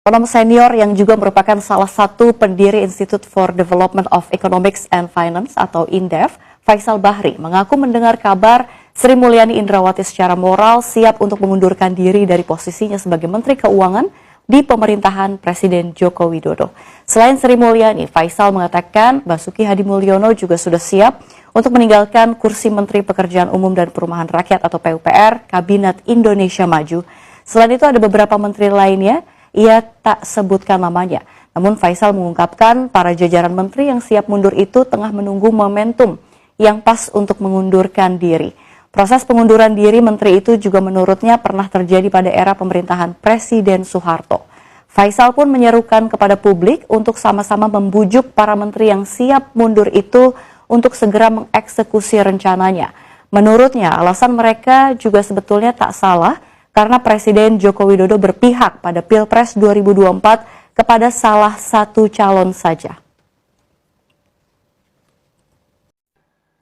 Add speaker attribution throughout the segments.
Speaker 1: Ekonom senior yang juga merupakan salah satu pendiri Institute for Development of Economics and Finance atau INDEF, Faisal Bahri, mengaku mendengar kabar Sri Mulyani Indrawati secara moral siap untuk mengundurkan diri dari posisinya sebagai Menteri Keuangan di pemerintahan Presiden Joko Widodo. Selain Sri Mulyani, Faisal mengatakan Basuki Hadimulyono juga sudah siap untuk meninggalkan kursi Menteri Pekerjaan Umum dan Perumahan Rakyat atau PUPR Kabinet Indonesia Maju. Selain itu ada beberapa menteri lainnya, ia tak sebutkan namanya. Namun Faisal mengungkapkan para jajaran menteri yang siap mundur itu tengah menunggu momentum yang pas untuk mengundurkan diri. Proses pengunduran diri menteri itu juga menurutnya pernah terjadi pada era pemerintahan Presiden Soeharto. Faisal pun menyerukan kepada publik untuk sama-sama membujuk para menteri yang siap mundur itu untuk segera mengeksekusi rencananya. Menurutnya alasan mereka juga sebetulnya tak salah, karena Presiden Joko Widodo berpihak pada Pilpres 2024 kepada salah satu calon saja.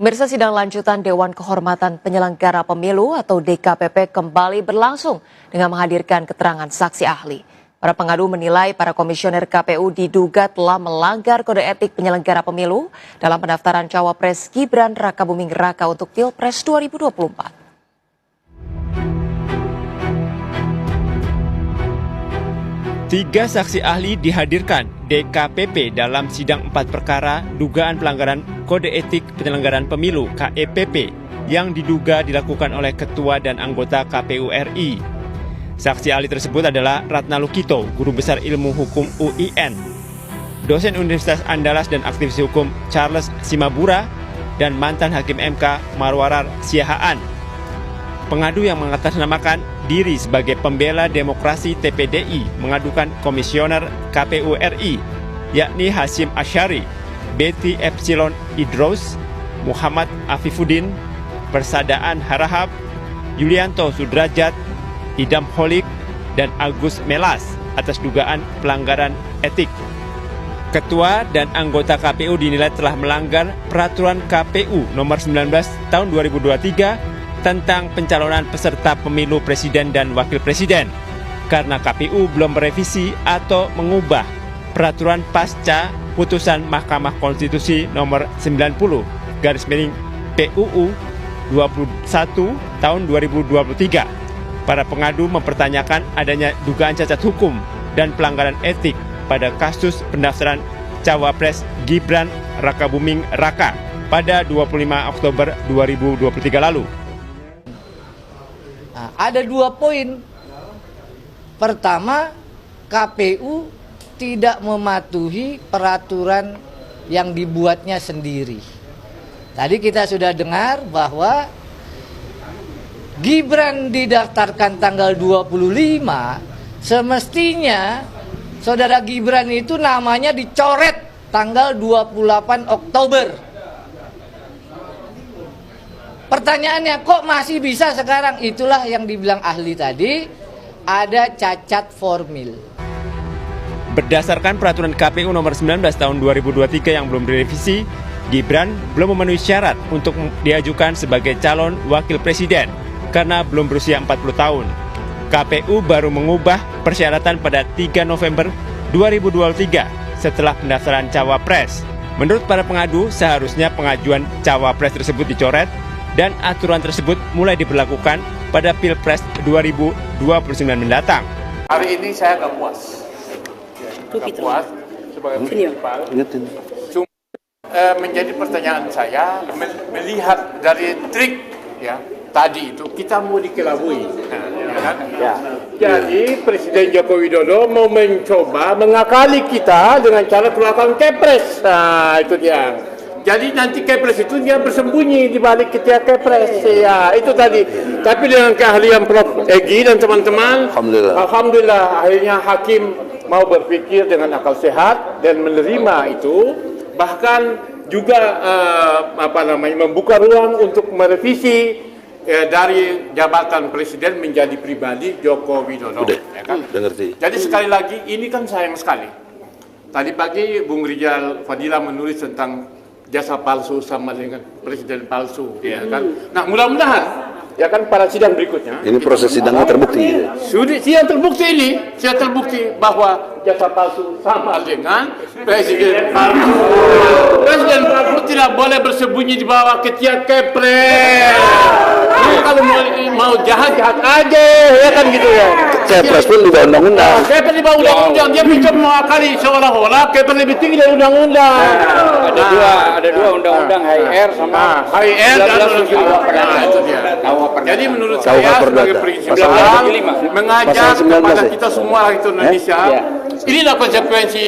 Speaker 2: Pemirsa, sidang lanjutan Dewan Kehormatan Penyelenggara Pemilu atau DKPP kembali berlangsung dengan menghadirkan keterangan saksi ahli. Para pengadu menilai para komisioner KPU diduga telah melanggar kode etik penyelenggara pemilu dalam pendaftaran cawapres Gibran Rakabuming Raka untuk Pilpres 2024.
Speaker 3: Tiga saksi ahli dihadirkan DKPP dalam sidang 4 perkara dugaan pelanggaran kode etik penyelenggaraan pemilu KEPP yang diduga dilakukan oleh ketua dan anggota KPU RI. Saksi ahli tersebut adalah Ratna Lukito, guru besar ilmu hukum UIN, dosen Universitas Andalas dan aktivis hukum Charles Simabura, dan mantan hakim MK Marwarar Siahaan. Pengadu yang mengatasnamakan diri sebagai pembela demokrasi TPDI mengadukan komisioner KPU RI, yakni Hasyim Asyari, Betty Epsilon Idrous, Muhammad Afifuddin, Persadaan Harahap, Yulianto Sudrajat, Idam Holik, dan Agus Melas atas dugaan pelanggaran etik. Ketua dan anggota KPU dinilai telah melanggar peraturan KPU nomor 19 tahun 2023 tentang pencalonan peserta pemilu presiden dan wakil presiden karena KPU belum merevisi atau mengubah peraturan pasca putusan Mahkamah Konstitusi nomor 90 PUU 21 tahun 2023. Para pengadu mempertanyakan adanya dugaan cacat hukum dan pelanggaran etik pada kasus pendaftaran cawapres Gibran Rakabuming Raka pada 25 Oktober 2023 lalu.
Speaker 4: Nah, ada 2 poin. Pertama, KPU tidak mematuhi peraturan yang dibuatnya sendiri. Tadi kita sudah dengar bahwa Gibran didaftarkan tanggal 25, semestinya saudara Gibran itu namanya dicoret tanggal 28 Oktober. Pertanyaannya, kok masih bisa sekarang? Itulah yang dibilang ahli tadi, ada cacat formil.
Speaker 3: Berdasarkan peraturan KPU nomor 19 tahun 2023 yang belum direvisi, Gibran belum memenuhi syarat untuk diajukan sebagai calon wakil presiden karena belum berusia 40 tahun. KPU baru mengubah persyaratan pada 3 November 2023 setelah pendaftaran cawapres. Menurut para pengadu, seharusnya pengajuan cawapres tersebut dicoret dan aturan tersebut mulai diberlakukan pada Pilpres 2029 mendatang.
Speaker 5: Hari ini saya nggak puas. Nggak puas sebagai prinsipal. Cuma menjadi pertanyaan saya melihat dari trik ya tadi itu kita mau dikelabui, ya kan? Ya. Jadi Presiden Joko Widodo mau mencoba mengakali kita dengan cara keluarkan kepres. Nah itu dia. Jadi nanti kepres itu dia bersembunyi di balik ketiak kepres. Ya, itu tadi. Tapi dengan keahlian Prof. Egy dan teman-teman, Alhamdulillah akhirnya hakim mau berpikir dengan akal sehat dan menerima itu. Bahkan juga membuka ruang untuk merevisi dari jabatan presiden menjadi pribadi Joko Widodo. Ya kan? Jadi sekali lagi ini kan sayang sekali. Tadi pagi Bung Rijal Fadila menulis tentang jasa palsu sama dengan presiden palsu, ya kan. Nah, mudah-mudahan ya kan pada sidang berikutnya.
Speaker 6: Ini proses sidangnya terbukti.
Speaker 5: Sidang terbukti bahwa jasa palsu sama dengan presiden palsu. Presiden palsu tidak boleh bersembunyi di bawah ketiak kepres. Kalau mau jahat aja, ya kan gitu ya.
Speaker 6: Kepres pun di bawah undang-undang.
Speaker 5: Kepres di bawah undang-undang, dia bisa mengakali seolah-olah kepres lebih tinggi dari undang-undang.
Speaker 7: Ada dua undang-undang HR sama
Speaker 5: HR dan itu dia. Jadi menurut saya sebagai prinsip mengajak kepada kita semua rakyat Indonesia, inilah konsekuensi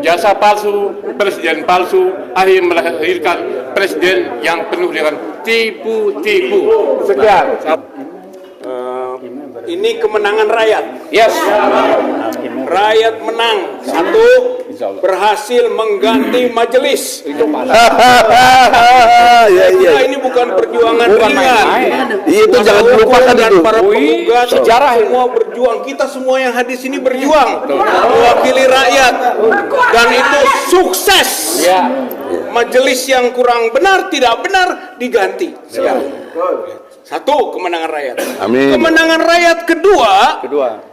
Speaker 5: jasa palsu, presiden palsu, akhirnya melahirkan presiden yang penuh dengan tipu-tipu. Sekian.
Speaker 7: ini kemenangan rakyat. Yes. Rakyat menang. Satu, berhasil mengganti majelis. Nah, ini bukan perjuangan ringan.
Speaker 6: Itu jangan lupakan
Speaker 7: dan
Speaker 6: itu.
Speaker 7: para penggugat sejarah semua berjuang. Kita semua yang hadir sini berjuang mewakili rakyat dan itu sukses. Majelis yang kurang benar, tidak benar diganti sekarang. Satu, kemenangan rakyat.
Speaker 6: Amin.
Speaker 7: Kemenangan rakyat kedua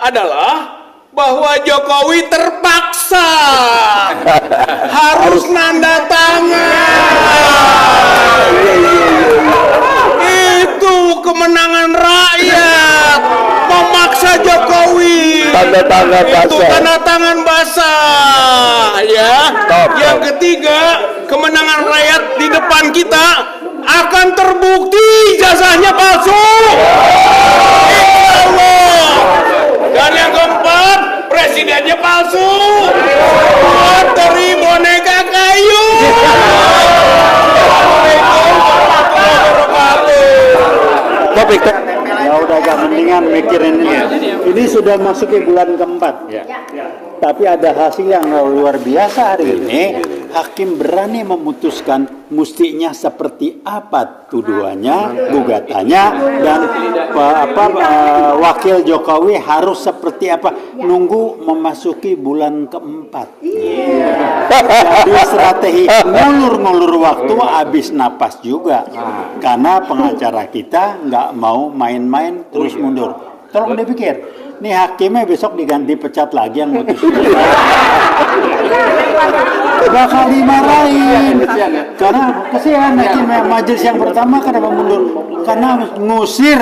Speaker 7: adalah bahwa Jokowi terpaksa harus nanda tangan. Itu kemenangan rakyat, memaksa Jokowi.
Speaker 6: Tanda tangan basah.
Speaker 7: Itu tanda tangan basah, ya. Yang ketiga, kemenangan rakyat di depan kita akan terbukti jasanya palsu. Allah. Dan yang keempat, presidennya palsu. Dari boneka kayu.
Speaker 6: Topik.
Speaker 8: Ya udah agak mendingan mikirin ini. Ini sudah masuk ke bulan keempat. Tapi ada hasil yang luar biasa hari ini. Hakim berani memutuskan mustinya seperti apa tuduhannya, gugatannya, dan wakil Jokowi harus seperti apa. Nunggu memasuki bulan keempat. Jadi strategi ngulur-ngulur waktu habis napas juga. Karena pengacara kita nggak mau main-main terus mundur. Tolong dipikir. Nih hakimnya besok diganti pecat lagi yang mutus. Bakal dimarahin. Karena kesian hakimnya majelis yang pertama kenapa mundur? Karena ngusir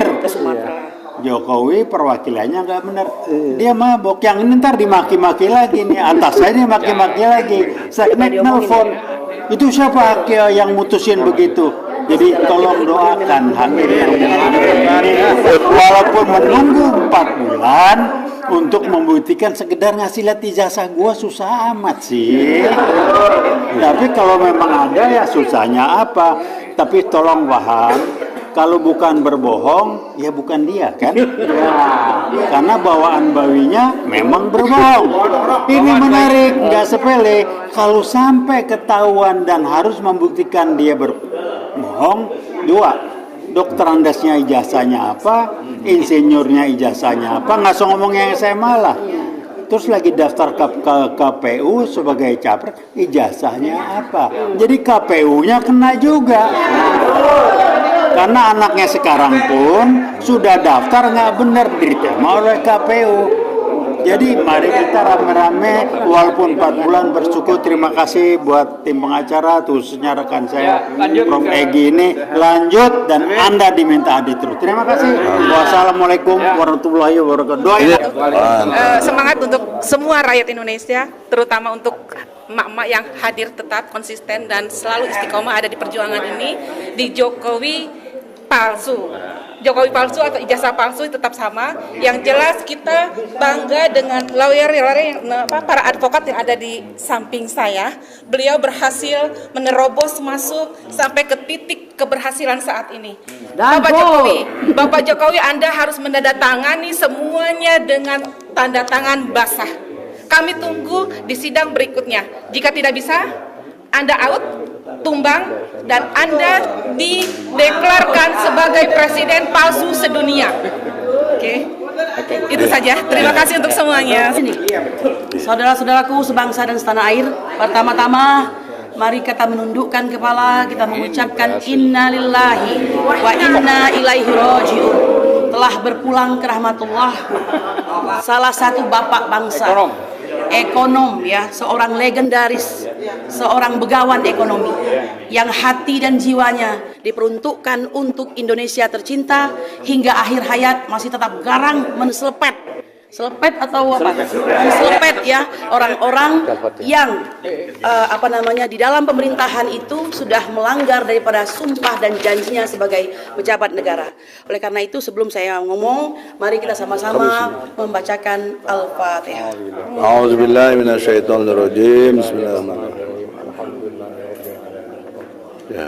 Speaker 8: Jokowi perwakilannya nggak benar. Dia mabok. Yang ini ntar dimaki-maki lagi nih. Atas saya dimaki-maki lagi. Seknek nelfon. Itu siapa hakim yang mutusin begitu? Jadi tolong doakan hakim yang walaupun menunggu 4 bulan untuk membuktikan sekedar ngasih lihat ijazah gua susah amat sih. Tapi kalau memang ada ya susahnya apa? Tapi tolong paham, kalau bukan berbohong ya bukan dia kan? Karena bawaan bawinya memang berbohong. Ini menarik, nggak sepele. Kalau sampai ketahuan dan harus membuktikan dia berbohong, dua, dokter andasnya ijazahnya apa, insinyurnya ijazahnya apa, nggak usah ngomong yang SMA lah. Terus lagi daftar ke KPU sebagai capres, ijazahnya apa? Jadi KPU-nya kena juga. Karena anaknya sekarang pun sudah daftar nggak benar diterima oleh KPU. Jadi mari kita rame-rame walaupun 4 bulan bersyukur. Terima kasih buat tim pengacara khususnya rekan saya Prof. Egy ini lanjut dan Anda diminta adil terus. Terima kasih. Wassalamualaikum warahmatullahi wabarakatuh.
Speaker 9: Semangat untuk semua rakyat Indonesia, terutama untuk emak-emak yang hadir tetap konsisten dan selalu istiqomah ada di perjuangan ini. Di Jokowi palsu, Jokowi palsu atau ijazah palsu tetap sama. Yang jelas kita bangga dengan lawyer para advokat yang ada di samping saya. Beliau berhasil menerobos masuk sampai ke titik keberhasilan saat ini. Bapak Jokowi, Anda harus menandatangani semuanya dengan tanda tangan basah. Kami tunggu di sidang berikutnya. Jika tidak bisa, Anda out, tumbang, dan Anda dideklarkan sebagai presiden palsu sedunia. Oke. Itu saja. Terima kasih untuk semuanya.
Speaker 10: Saudara-saudaraku sebangsa dan setanah air, pertama-tama mari kita menundukkan kepala, kita mengucapkan innalillahi wa inna ilaihi raji'un. Telah berpulang ke rahmatullah salah satu bapak bangsa, ekonom ya, seorang legendaris, seorang begawan ekonomi yang hati dan jiwanya diperuntukkan untuk Indonesia tercinta hingga akhir hayat masih tetap garang menselepet atau apa? Menselepet ya orang-orang yang di dalam pemerintahan itu sudah melanggar daripada sumpah dan janjinya sebagai pejabat negara. Oleh karena itu sebelum saya ngomong, mari kita sama-sama membacakan Al-Fatihah.
Speaker 6: A'udzubillahi minasyaitonirrajim. Bismillahirrahmanirrahim. Ya.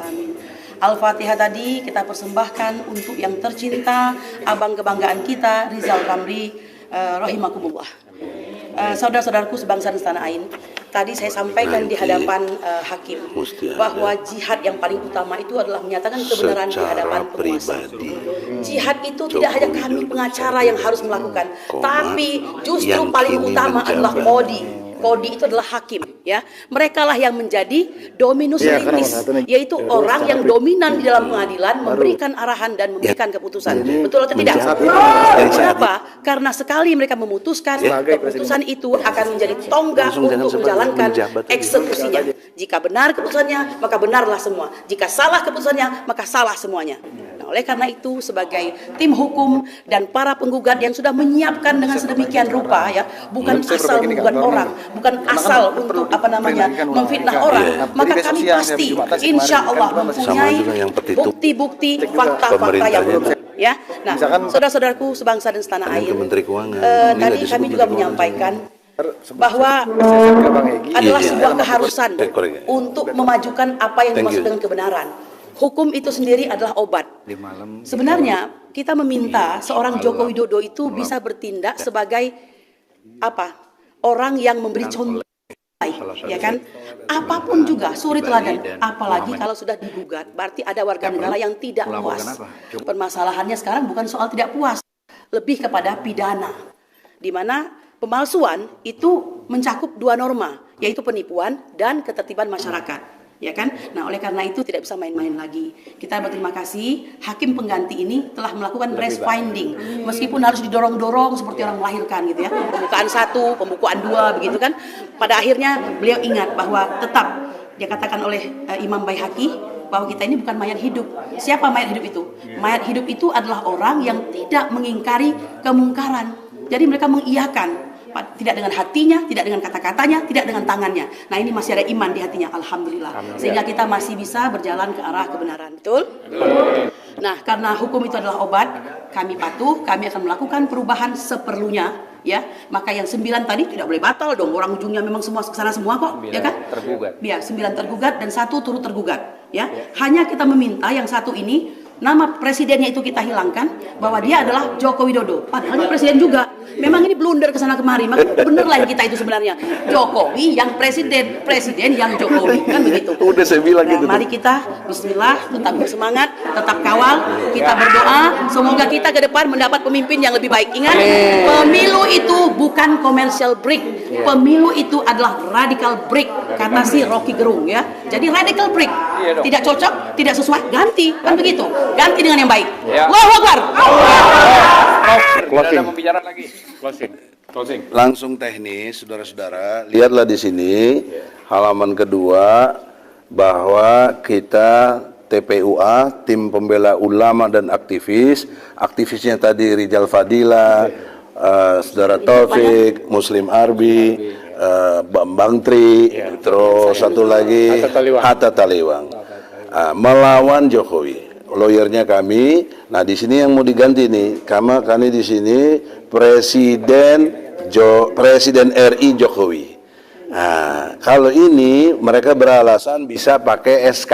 Speaker 10: Amin. Al-Fatihah tadi kita persembahkan untuk yang tercinta, abang kebanggaan kita, Rizal Ramli, rahimakumullah. Saudara-saudaraku sebangsa dan setanah air, tadi saya sampaikan di hadapan hakim bahwa jihad yang paling utama itu adalah menyatakan kebenaran di hadapan penguasa. Jihad itu tidak hanya kami pengacara yang harus melakukan, tapi justru paling utama adalah kodi. Kodi itu adalah hakim, ya. Mereka lah yang menjadi dominus litis, yaitu orang yang dominan di dalam pengadilan, memberikan arahan dan memberikan keputusan. Betul atau tidak? Kenapa? Karena sekali mereka memutuskan, keputusan itu akan menjadi tonggak untuk menjalankan eksekusinya. Jika benar keputusannya, maka benarlah semua. Jika salah keputusannya, maka salah semuanya. Nah, oleh karena itu, sebagai tim hukum dan para penggugat yang sudah menyiapkan dengan sedemikian rupa, ya, bukan asal menggugat orang, bukan asal untuk memfitnah orang, maka kami pasti insya Allah mempunyai bukti-bukti fakta-fakta yang benar, ya. Nah, saudara-saudaraku sebangsa dan setanah air, tadi kami juga menyampaikan bahwa adalah sebuah keharusan untuk memajukan apa yang dimaksud dengan kebenaran. Hukum itu sendiri adalah obat. Sebenarnya kita meminta seorang Joko Widodo itu bisa bertindak sebagai orang yang memberi contoh, ya kan? Apapun juga suri teladan, apalagi kalau sudah digugat, berarti ada warga negara yang tidak puas. Permasalahannya sekarang bukan soal tidak puas, lebih kepada pidana, di mana pemalsuan itu mencakup dua norma, yaitu penipuan dan ketertiban masyarakat. Ya kan? Nah, oleh karena itu tidak bisa main-main lagi. Kita berterima kasih hakim pengganti ini telah melakukan breast finding, meskipun harus didorong-dorong seperti orang melahirkan gitu ya. Pembukaan 1, pembukaan 2 begitu kan. Pada akhirnya beliau ingat bahwa tetap dia katakan oleh Imam Baihaqi bahwa kita ini bukan mayat hidup. Siapa mayat hidup itu? Mayat hidup itu adalah orang yang tidak mengingkari kemungkaran. Jadi mereka mengiyakan, tidak dengan hatinya, tidak dengan kata-katanya, tidak dengan tangannya. Nah, ini masih ada iman di hatinya, alhamdulillah. Sehingga kita masih bisa berjalan ke arah kebenaran. Betul? Nah, karena hukum itu adalah obat, kami patuh, kami akan melakukan perubahan seperlunya, ya. Maka yang 9 tadi tidak boleh batal dong. Orang ujungnya memang semua kesana semua kok, ya kan? Tergugat. Ya, 9 tergugat dan 1 turut tergugat, ya. Hanya kita meminta yang 1 ini nama presidennya itu kita hilangkan, bahwa dia adalah Joko Widodo. Padahal dia presiden juga. Memang ini blunder kesana kemari. Maka bener lah kita itu sebenarnya. Jokowi yang presiden, presiden yang Jokowi, kan begitu.
Speaker 6: Udah saya bilang gitu.
Speaker 10: Mari kita Bismillah, tetap bersemangat, tetap kawal, kita berdoa, semoga kita ke depan mendapat pemimpin yang lebih baik. Ingat, pemilu itu bukan commercial break. Pemilu itu adalah radical break, kata si Rocky Gerung, ya. Jadi radical break, tidak cocok, tidak sesuai, ganti, kan begitu. Ganti dengan yang baik. Allahu Akbar.
Speaker 6: Closing. Closing. Langsung teknis, saudara-saudara. Lihatlah di sini halaman kedua bahwa kita TPUA, tim pembela ulama dan aktivis. Aktivisnya tadi Rizal Fadila, saudara Taufik, Muslim Arbi, Bambang Tri, terus satu lagi Hatta Taliwang, melawan Jokowi. Lawyernya kami. Nah, di sini yang mau diganti nih, kami di sini Presiden RI Jokowi. Nah, kalau ini mereka beralasan bisa pakai SK,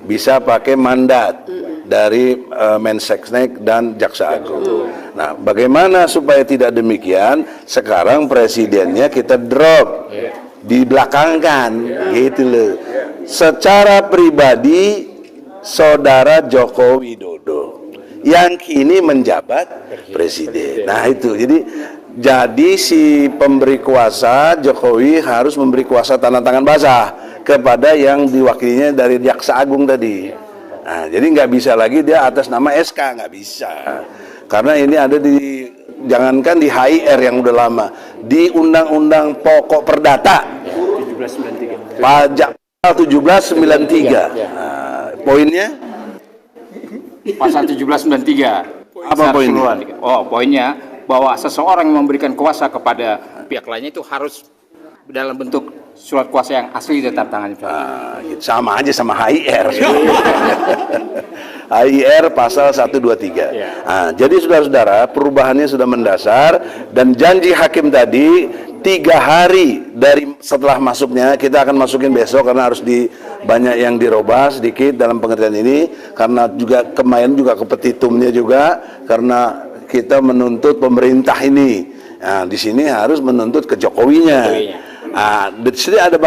Speaker 6: bisa pakai mandat dari Mensesnek dan Jaksa Agung. Nah, bagaimana supaya tidak demikian? Sekarang presidennya kita drop, dibelakangkan, gitu loh. Secara pribadi Saudara Joko Widodo yang kini menjabat presiden. Nah, itu jadi Jadi si pemberi kuasa Jokowi harus memberi kuasa tanda tangan basah kepada yang diwakilinya dari Jaksa Agung tadi. Nah, jadi nggak bisa lagi dia atas nama SK, nggak bisa. Karena ini ada di, jangankan di HIR yang udah lama, di Undang-Undang Pokok Perdata 1793. Pajak 1793. Nah, poinnya?
Speaker 11: Pasal 1793.
Speaker 6: Apa poinnya?
Speaker 11: Oh, poinnya bahwa seseorang yang memberikan kuasa kepada pihak lainnya itu harus dalam bentuk surat kuasa yang asli ditandatangani.
Speaker 6: Sama aja sama HIR. HIR pasal 123. Nah, jadi saudara-saudara, perubahannya sudah mendasar dan janji hakim tadi 3 hari dari setelah masuknya, kita akan masukin besok karena harus banyak yang dirubah sedikit dalam pengertian ini, karena juga kemarin juga ke petitumnya juga, karena kita menuntut pemerintah ini. Nah, di sini harus menuntut ke Jokowinya. Nah, di sini ada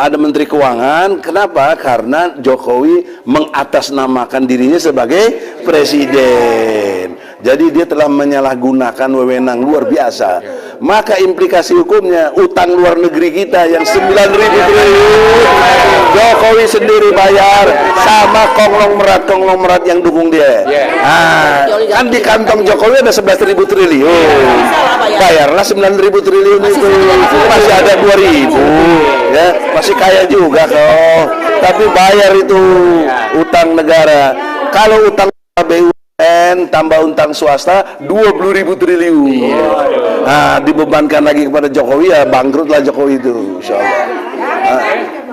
Speaker 6: ada Menteri Keuangan. Kenapa? Karena Jokowi mengatasnamakan dirinya sebagai presiden. Jadi dia telah menyalahgunakan wewenang luar biasa. Maka implikasi hukumnya, utang luar negeri kita yang 9.000 triliun Jokowi sendiri bayar sama konglomerat yang dukung dia. Nah, kan di kantong Jokowi ada 11.000 triliun. Bayarlah 9.000 triliun itu. Masih ada 2.000. Ya, masih kaya juga kok. Tapi bayar itu utang negara. Kalau utang BUMN tambah utang swasta 20.000 triliun. Nah, dibebankan lagi kepada Jokowi, ya bangkrutlah Jokowi itu, insyaallah.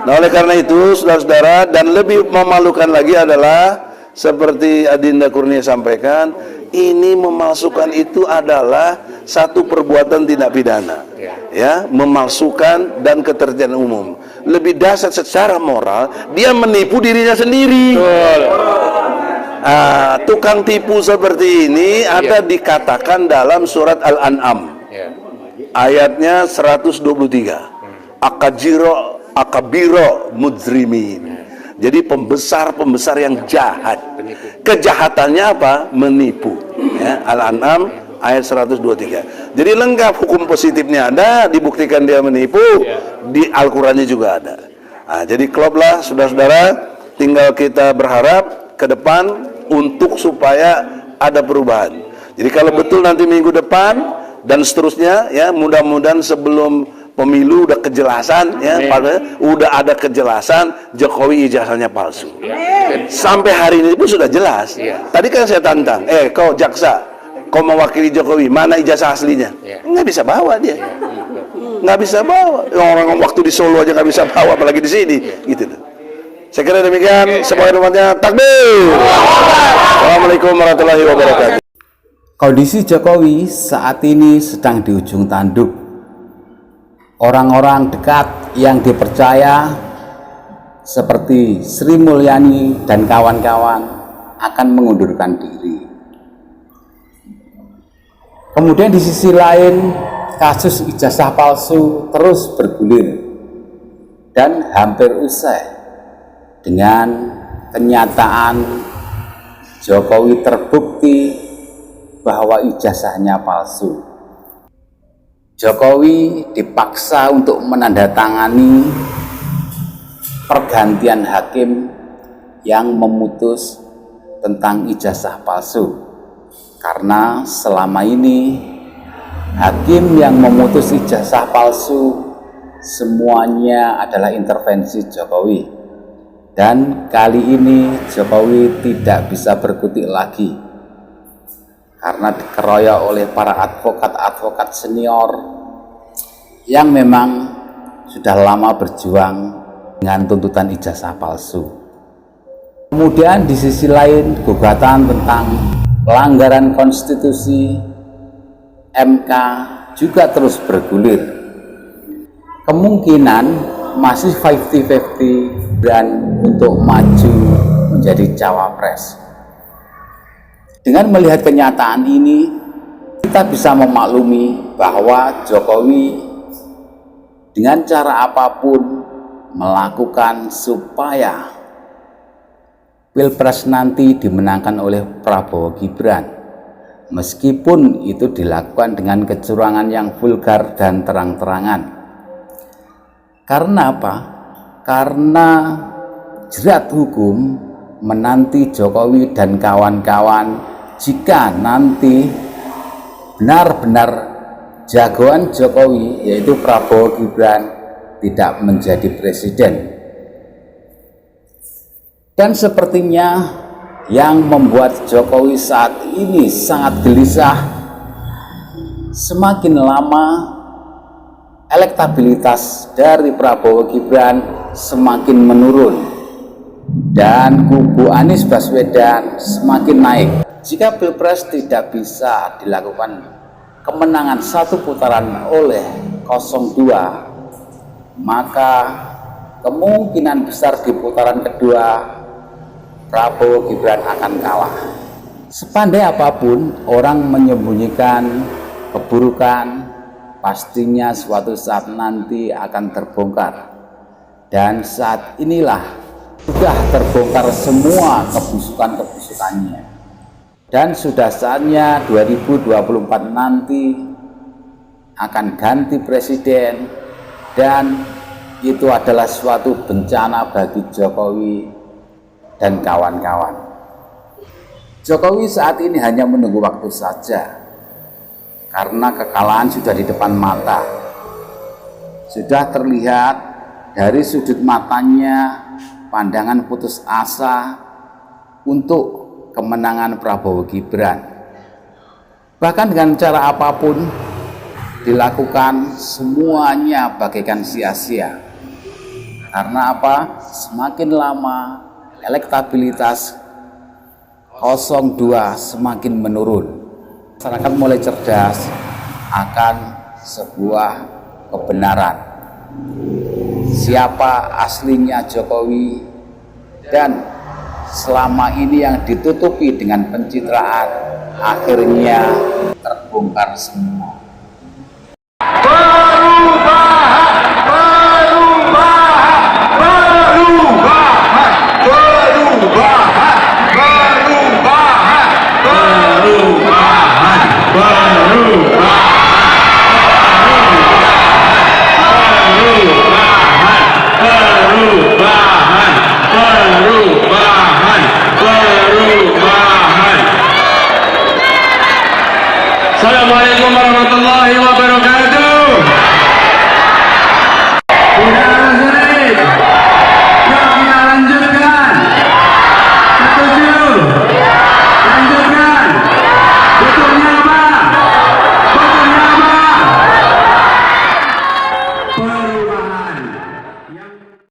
Speaker 6: Nah, oleh karena itu, saudara-saudara, dan lebih memalukan lagi adalah seperti Adinda Kurnia sampaikan, ini memalsukan itu adalah satu perbuatan tindak pidana, ya, memalsukan dan ketertiban umum. Lebih dasar secara moral, dia menipu dirinya sendiri. Tukang tipu seperti ini ada dikatakan dalam surat Al-An'am, ayatnya 123. Akabiro mujrimin. Jadi pembesar yang jahat. Kejahatannya apa? Menipu. Ya, Al-An'am ayat 123. Jadi lengkap hukum positifnya ada, dibuktikan dia menipu, di Al-Qur'annya juga ada. Nah, jadi kloplah saudara-saudara, tinggal kita berharap ke depan untuk supaya ada perubahan. Jadi kalau betul nanti minggu depan dan seterusnya, ya mudah-mudahan sebelum pemilu udah kejelasan, ya, udah ada kejelasan Jokowi ijazahnya palsu. Sampai hari ini pun sudah jelas. Tadi kan saya tantang, kau jaksa, kau mewakili Jokowi, mana ijazah aslinya? Nggak bisa bawa dia, nggak bisa bawa. Orang waktu di Solo aja nggak bisa bawa, apalagi di sini, gitu. Saya kira demikian. Semoga umatnya takbir. Assalamualaikum warahmatullahi wabarakatuh.
Speaker 12: Kondisi Jokowi saat ini sedang di ujung tanduk. Orang-orang dekat yang dipercaya seperti Sri Mulyani dan kawan-kawan akan mengundurkan diri. Kemudian di sisi lain, kasus ijazah palsu terus bergulir dan hampir usai dengan kenyataan Jokowi terbukti bahwa ijazahnya palsu. Jokowi dipaksa untuk menandatangani pergantian hakim yang memutus tentang ijazah palsu, karena selama ini hakim yang memutus ijazah palsu semuanya adalah intervensi Jokowi, dan kali ini Jokowi tidak bisa berkutik lagi karena dikeroyok oleh para advokat senior yang memang sudah lama berjuang dengan tuntutan ijazah palsu. Kemudian di sisi lain, gugatan tentang pelanggaran konstitusi MK juga terus bergulir. Kemungkinan masih 50-50 dan untuk maju menjadi cawapres. Dengan melihat kenyataan ini, kita bisa memaklumi bahwa Jokowi dengan cara apapun melakukan supaya Pilpres nanti dimenangkan oleh Prabowo Gibran. meskipun itu dilakukan dengan kecurangan yang vulgar dan terang-terangan. Karena apa? Karena jerat hukum menanti Jokowi dan kawan-kawan jika nanti benar-benar jagoan Jokowi, yaitu Prabowo Gibran, tidak menjadi presiden. Dan sepertinya yang membuat Jokowi saat ini sangat gelisah, semakin lama elektabilitas dari Prabowo Gibran semakin menurun dan kubu Anies Baswedan semakin naik. Jika Pilpres tidak bisa dilakukan kemenangan satu putaran oleh 02, maka kemungkinan besar di putaran kedua Prabowo Gibran akan kalah. Sepandai apapun orang menyembunyikan keburukan, pastinya suatu saat nanti akan terbongkar. Dan saat inilah sudah terbongkar semua kebusukan-kebusukannya. Dan sudah saatnya 2024 nanti akan ganti presiden, dan itu adalah suatu bencana bagi Jokowi dan kawan-kawan. Jokowi saat ini hanya menunggu waktu saja, karena kekalahan sudah di depan mata. Sudah terlihat dari sudut matanya pandangan putus asa untuk kemenangan Prabowo Gibran. Bahkan dengan cara apapun dilakukan, semuanya bagaikan sia-sia. Karena apa? Semakin lama elektabilitas 02 semakin menurun. Masyarakat mulai cerdas akan sebuah kebenaran. Siapa aslinya Jokowi, dan selama ini yang ditutupi dengan pencitraan akhirnya terbongkar semua.